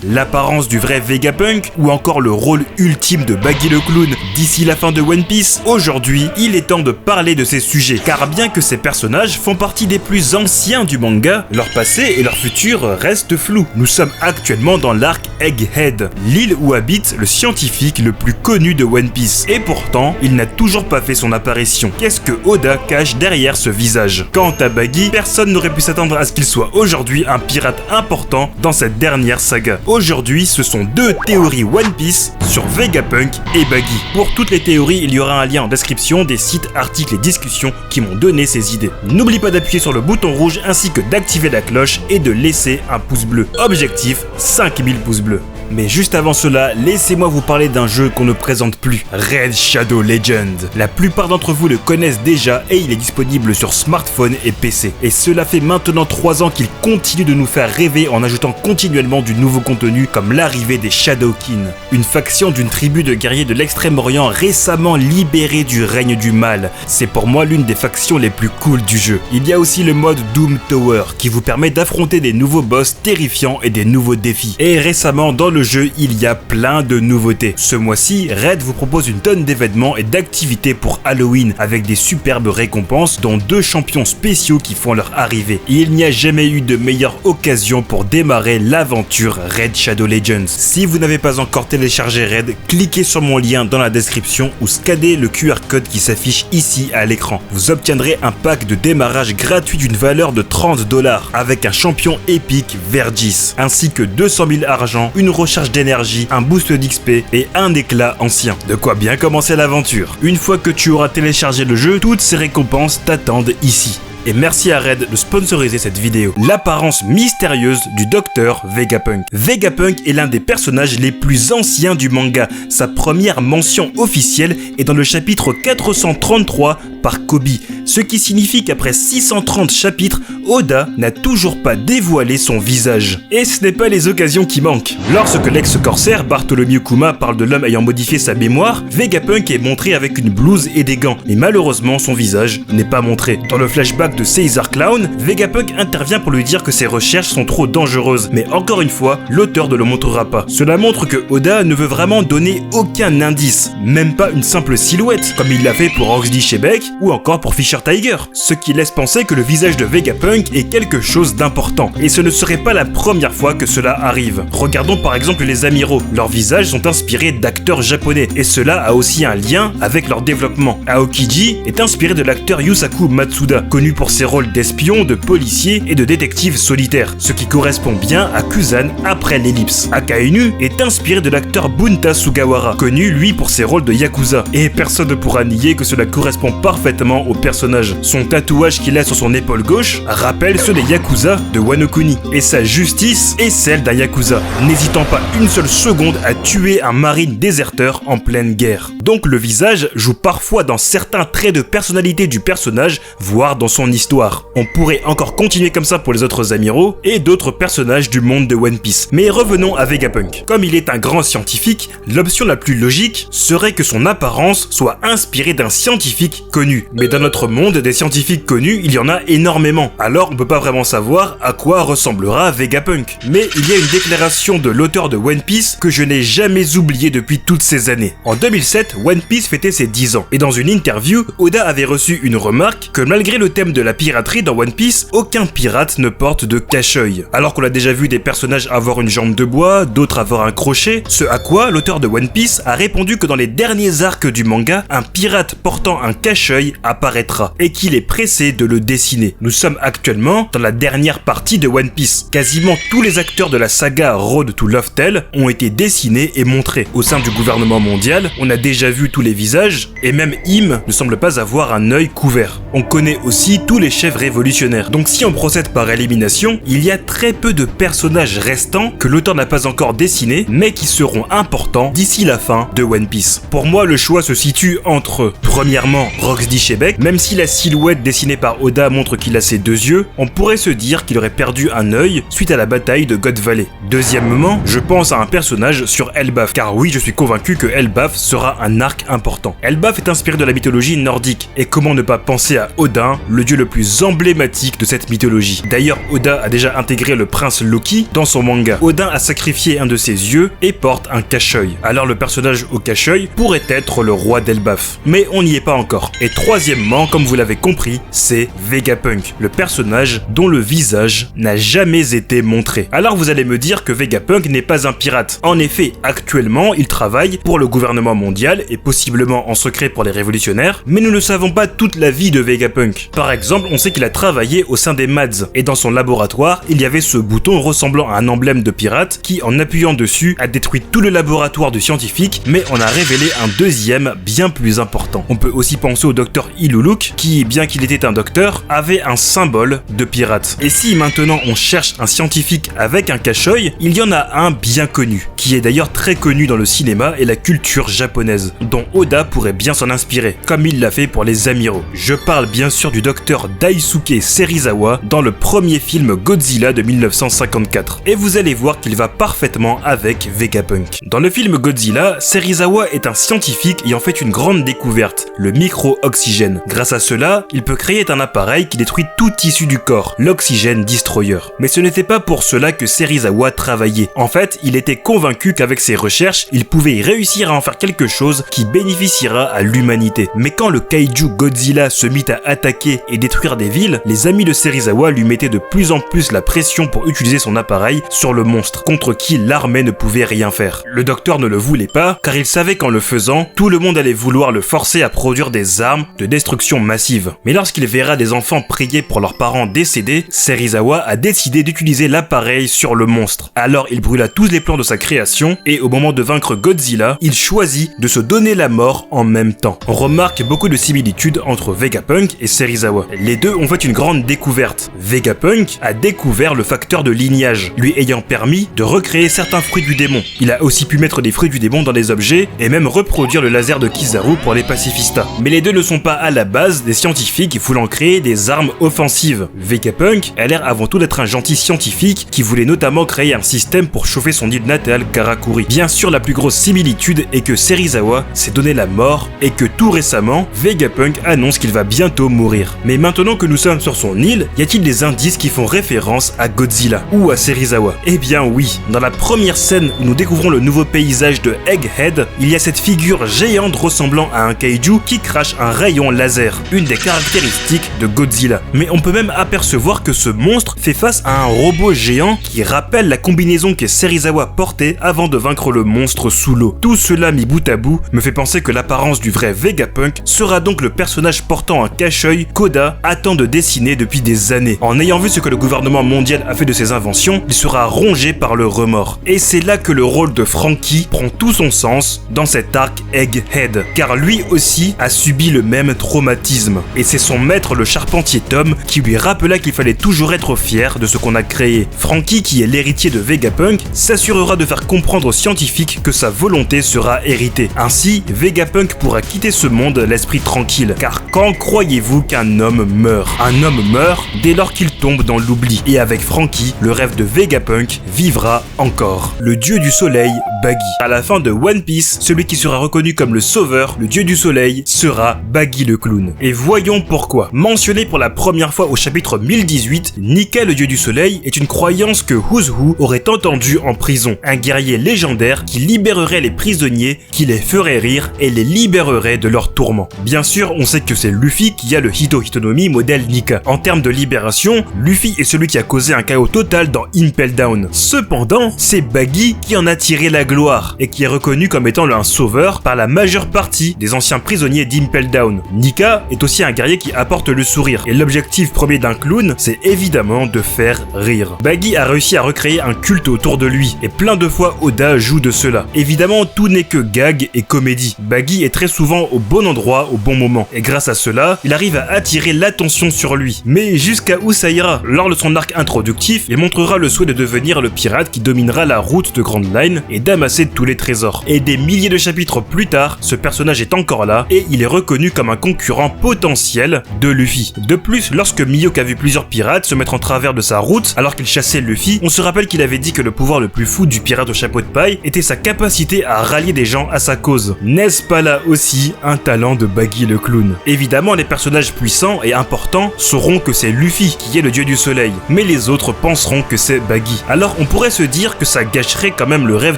l'apparence du vrai Vegapunk ou encore le rôle ultime de Baggy le Clown d'ici la fin de One Piece, aujourd'hui, il est temps de parler de ces sujets, car bien que ces personnages font partie des plus anciens du manga, leur passé et leur futur restent flous. Nous sommes actuellement dans l'arc Egghead, l'île où habite le scientifique le plus connu de One Piece, et pourtant, il n'a toujours pas fait son apparition. Qu'est-ce que Oda cache derrière ce visage? Quant à Baggy, personne n'aurait pu s'attendre à ce qu'il soit aujourd'hui un pirate important dans cette dernière saga. Aujourd'hui, ce sont deux théories One Piece sur Vegapunk et Baggy. Pour toutes les théories, il y aura un lien en description des sites, articles et discussions qui m'ont donné ces idées. N'oublie pas d'appuyer sur le bouton rouge ainsi que d'activer la cloche et de laisser un pouce bleu. Objectif, 5000 pouces bleus. Mais juste avant cela, laissez-moi vous parler d'un jeu qu'on ne présente plus, Raid Shadow Legends. La plupart d'entre vous le connaissent déjà et il est disponible sur smartphone et PC. Et cela fait maintenant 3 ans qu'il continue de nous faire rêver en ajoutant continuellement du nouveau contenu comme l'arrivée des Shadowkin, une faction d'une tribu de guerriers de l'extrême-orient récemment libérée du règne du mal. C'est pour moi l'une des factions les plus cool du jeu. Il y a aussi le mode Doom Tower qui vous permet d'affronter des nouveaux boss terrifiants et des nouveaux défis. Et récemment dans le jeu, il y a plein de nouveautés. Ce mois-ci, Raid vous propose une tonne d'événements et d'activités pour Halloween avec des superbes récompenses dont 2 champions spéciaux qui font leur arrivée. Il n'y a jamais eu de meilleure occasion pour démarrer l'aventure Raid Shadow Legends. Si vous n'avez pas encore téléchargé Raid, cliquez sur mon lien dans la description ou scannez le QR code qui s'affiche ici à l'écran. Vous obtiendrez un pack de démarrage gratuit d'une valeur de 30$ avec un champion épique Vergis, ainsi que 200 000 argent, une recharge d'énergie, un boost d'XP et un éclat ancien. De quoi bien commencer l'aventure. Une fois que tu auras téléchargé le jeu, toutes ces récompenses t'attendent ici. Et merci à Raid de sponsoriser cette vidéo. L'apparence mystérieuse du docteur Vegapunk. Vegapunk est l'un des personnages les plus anciens du manga. Sa première mention officielle est dans le chapitre 433 par Koby, ce qui signifie qu'après 630 chapitres, Oda n'a toujours pas dévoilé son visage. Et ce n'est pas les occasions qui manquent. Lorsque l'ex-corsaire Bartholomew Kuma parle de l'homme ayant modifié sa mémoire, Vegapunk est montré avec une blouse et des gants, mais malheureusement son visage n'est pas montré. Dans le flashback de Caesar Clown, Vegapunk intervient pour lui dire que ses recherches sont trop dangereuses, mais encore une fois, l'auteur ne le montrera pas. Cela montre que Oda ne veut vraiment donner aucun indice, même pas une simple silhouette, comme il l'a fait pour Roxy Shebeck ou encore pour Fisher Tiger, ce qui laisse penser que le visage de Vegapunk est quelque chose d'important, et ce ne serait pas la première fois que cela arrive. Regardons par exemple les amiraux, leurs visages sont inspirés d'acteurs japonais, et cela a aussi un lien avec leur développement. Aokiji est inspiré de l'acteur Yusaku Matsuda, connu pour ses rôles d'espion, de policier et de détective solitaire, ce qui correspond bien à Kuzan après l'ellipse. Akainu est inspiré de l'acteur Bunta Sugawara, connu lui pour ses rôles de Yakuza, et personne ne pourra nier que cela correspond parfaitement au personnage. Son tatouage qu'il a sur son épaule gauche rappelle ceux des Yakuza de Wano Kuni, et sa justice est celle d'un Yakuza, n'hésitant pas une seule seconde à tuer un marine déserteur en pleine guerre. Donc le visage joue parfois dans certains traits de personnalité du personnage, voire dans son histoire. On pourrait encore continuer comme ça pour les autres amiraux et d'autres personnages du monde de One Piece. Mais revenons à Vegapunk. Comme il est un grand scientifique, l'option la plus logique serait que son apparence soit inspirée d'un scientifique connu. Mais dans notre monde, des scientifiques connus, il y en a énormément. Alors on peut pas vraiment savoir à quoi ressemblera Vegapunk. Mais il y a une déclaration de l'auteur de One Piece que je n'ai jamais oubliée depuis toutes ces années. En 2007, One Piece fêtait ses 10 ans. Et dans une interview, Oda avait reçu une remarque que malgré le thème de la piraterie dans One Piece, aucun pirate ne porte de cache-œil. Alors qu'on a déjà vu des personnages avoir une jambe de bois, d'autres avoir un crochet, ce à quoi l'auteur de One Piece a répondu que dans les derniers arcs du manga, un pirate portant un cache-œil apparaîtra et qu'il est pressé de le dessiner. Nous sommes actuellement dans la dernière partie de One Piece. Quasiment tous les acteurs de la saga Road to Loftel ont été dessinés et montrés. Au sein du gouvernement mondial, on a déjà vu tous les visages et même Im ne semble pas avoir un œil couvert. On connaît aussi tous les chefs révolutionnaires. Donc si on procède par élimination, il y a très peu de personnages restants que l'auteur n'a pas encore dessinés, mais qui seront importants d'ici la fin de One Piece. Pour moi, le choix se situe entre, premièrement, Roxy dit Shebeck, même si la silhouette dessinée par Oda montre qu'il a ses 2 yeux, on pourrait se dire qu'il aurait perdu un œil suite à la bataille de God Valley. Deuxièmement, je pense à un personnage sur Elbaf, car oui, je suis convaincu que Elbaf sera un arc important. Elbaf est inspiré de la mythologie nordique, et comment ne pas penser à Odin, le dieu le plus emblématique de cette mythologie. D'ailleurs, Oda a déjà intégré le prince Loki dans son manga. Odin a sacrifié un de ses yeux et porte un cache-œil. Alors le personnage au cache-œil pourrait être le roi d'Elbaf. Mais on n'y est pas encore. Et troisièmement, comme vous l'avez compris, c'est Vegapunk, le personnage dont le visage n'a jamais été montré. Alors vous allez me dire que Vegapunk n'est pas un pirate. En effet, actuellement, il travaille pour le gouvernement mondial et possiblement en secret pour les révolutionnaires, mais nous ne savons pas toute la vie de Vegapunk. Par exemple, on sait qu'il a travaillé au sein des Mads, et dans son laboratoire, il y avait ce bouton ressemblant à un emblème de pirate qui, en appuyant dessus, a détruit tout le laboratoire du scientifique, mais on a révélé un deuxième bien plus important. On peut aussi penser au docteur Iluluk, qui, bien qu'il était un docteur, avait un symbole de pirate. Et si maintenant on cherche un scientifique avec un cache-œil, il y en a un bien connu, qui est d'ailleurs très connu dans le cinéma et la culture japonaise, dont Oda pourrait bien s'en inspirer, comme il l'a fait pour les amiraux. Je parle bien sûr du docteur Daisuke Serizawa dans le premier film Godzilla de 1954. Et vous allez voir qu'il va parfaitement avec Vegapunk. Dans le film Godzilla, Serizawa est un scientifique ayant fait une grande découverte, le micro-oxygène. Grâce à cela, il peut créer un appareil qui détruit tout tissu du corps, l'Oxygen Destroyer. Mais ce n'était pas pour cela que Serizawa travaillait. En fait, il était convaincu qu'avec ses recherches, il pouvait y réussir à en faire quelque chose qui bénéficiera à l'humanité. Mais quand le kaiju Godzilla se mit à attaquer et détruire des villes, les amis de Serizawa lui mettaient de plus en plus la pression pour utiliser son appareil sur le monstre, contre qui l'armée ne pouvait rien faire. Le docteur ne le voulait pas, car il savait qu'en le faisant, tout le monde allait vouloir le forcer à produire des armes de destruction massive. Mais lorsqu'il verra des enfants prier pour leurs parents décédés, Serizawa a décidé d'utiliser l'appareil sur le monstre. Alors il brûla tous les plans de sa création, et au moment de vaincre Godzilla, il choisit de se donner la mort en même temps. On remarque beaucoup de similitudes entre Vegapunk et Serizawa. Les deux ont fait une grande découverte. Vegapunk a découvert le facteur de lignage, lui ayant permis de recréer certains fruits du démon. Il a aussi pu mettre des fruits du démon dans des objets, et même reproduire le laser de Kizaru pour les pacifistas. Mais les deux ne sont pas à la base des scientifiques voulant créer des armes offensives. Vegapunk a l'air avant tout d'être un gentil scientifique qui voulait notamment créer un système pour chauffer son île natale Karakuri. Bien sûr, la plus grosse similitude est que Serizawa s'est donné la mort et que tout récemment, Vegapunk annonce qu'il va bientôt mourir. Mais maintenant que nous sommes sur son île, y a-t-il des indices qui font référence à Godzilla ou à Serizawa? Eh bien oui, dans la première scène où nous découvrons le nouveau paysage de Egghead, il y a cette figure géante ressemblant à un kaiju qui crache un rayon laser, une des caractéristiques de Godzilla. Mais on peut même apercevoir que ce monstre fait face à un robot géant qui rappelle la combinaison que Serizawa portait avant de vaincre le monstre sous l'eau. Tout cela mis bout à bout me fait penser que l'apparence du vrai Vegapunk sera donc le personnage portant un cache-œil qu'Oda attend de dessiner depuis des années. En ayant vu ce que le gouvernement mondial a fait de ses inventions, il sera rongé par le remords. Et c'est là que le rôle de Franky prend tout son sens dans cet arc Egghead, car lui aussi a subi le même traumatisme. Et c'est son maître, le charpentier Tom, qui lui rappela qu'il fallait toujours être fier de ce qu'on a créé. Franky, qui est l'héritier de Vegapunk, s'assurera de faire comprendre aux scientifiques que sa volonté sera héritée. Ainsi, Vegapunk pourra quitter ce monde l'esprit tranquille. Car quand croyez-vous qu'un homme meurt? Un homme meurt dès lors qu'il tombe dans l'oubli. Et avec Franky, le rêve de Vegapunk vivra encore. Le dieu du soleil, Buggy. À la fin de One Piece, celui qui sera reconnu comme le sauveur, le dieu du soleil, sera Buggy le clown. Et voyons pourquoi. Mentionné pour la première fois au chapitre 1018, Nika le dieu du soleil est une croyance que Who's-Who aurait entendue en prison. Un guerrier légendaire qui libérerait les prisonniers, qui les ferait rire et les libérerait de leurs tourments. Bien sûr, on sait que c'est Luffy qui a le Hito Hitonomi modèle Nika. En termes de libération, Luffy est celui qui a causé un chaos total dans Impel Down. Cependant, c'est Buggy qui en a tiré la gloire et qui est reconnu comme étant un sauveur par la majeure partie des anciens prisonniers d'Impel Down. Nika est aussi un guerrier qui apporte le sourire et l'objectif premier d'un clown, c'est évidemment de faire rire. Buggy a réussi à recréer un culte autour de lui et plein de fois fois Oda joue de cela. Évidemment, tout n'est que gag et comédie. Baggy est très souvent au bon endroit au bon moment, et grâce à cela, il arrive à attirer l'attention sur lui. Mais jusqu'à où ça ira? Lors de son arc introductif, il montrera le souhait de devenir le pirate qui dominera la route de Grand Line et d'amasser tous les trésors. Et des milliers de chapitres plus tard, ce personnage est encore là, et il est reconnu comme un concurrent potentiel de Luffy. De plus, lorsque Mihawk a vu plusieurs pirates se mettre en travers de sa route alors qu'il chassait Luffy, on se rappelle qu'il avait dit que le pouvoir le plus fou du pirate au chapeau de paille était sa capacité à rallier des gens à sa cause. N'est-ce pas là aussi un talent de Baggy le clown? Évidemment, les personnages puissants et importants sauront que c'est Luffy qui est le dieu du soleil, mais les autres penseront que c'est Baggy. Alors on pourrait se dire que ça gâcherait quand même le rêve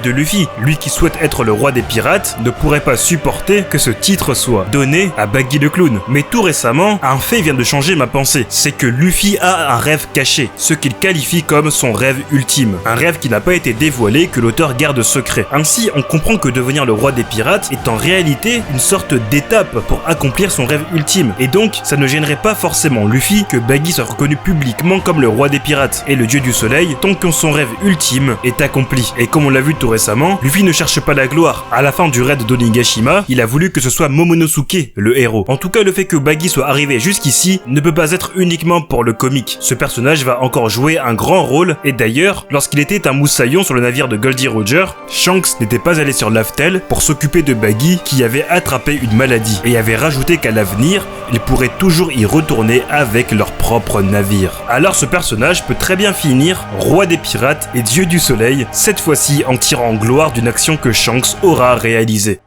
de Luffy. Lui qui souhaite être le roi des pirates ne pourrait pas supporter que ce titre soit donné à Baggy le clown. Mais tout récemment, un fait vient de changer ma pensée. C'est que Luffy a un rêve caché, ce qu'il qualifie comme son rêve ultime. Un rêve qui n'a pas été dévoilé, que l'auteur garde secret. Ainsi, on comprend que devenir le roi des pirates est en réalité une sorte d'étape pour accomplir son rêve ultime. Et donc, ça ne gênerait pas forcément Luffy que Baggy soit reconnu publiquement comme le roi des pirates et le dieu du soleil tant que son rêve ultime est accompli. Et comme on l'a vu tout récemment, Luffy ne cherche pas la gloire. À la fin du raid d'Onigashima, il a voulu que ce soit Momonosuke le héros. En tout cas, le fait que Baggy soit arrivé jusqu'ici ne peut pas être uniquement pour le comique. Ce personnage va encore jouer un grand rôle, et d'ailleurs, lorsqu'il était un moussaillon sur le navire de Goldie Roger, Shanks n'était pas allé sur Laftel pour s'occuper de Baggy qui avait attrapé une maladie, et avait rajouté qu'à l'avenir, ils pourraient toujours y retourner avec leur propre navire. Alors ce personnage peut très bien finir roi des pirates et dieu du soleil, cette fois-ci en tirant gloire d'une action que Shanks aura réalisée.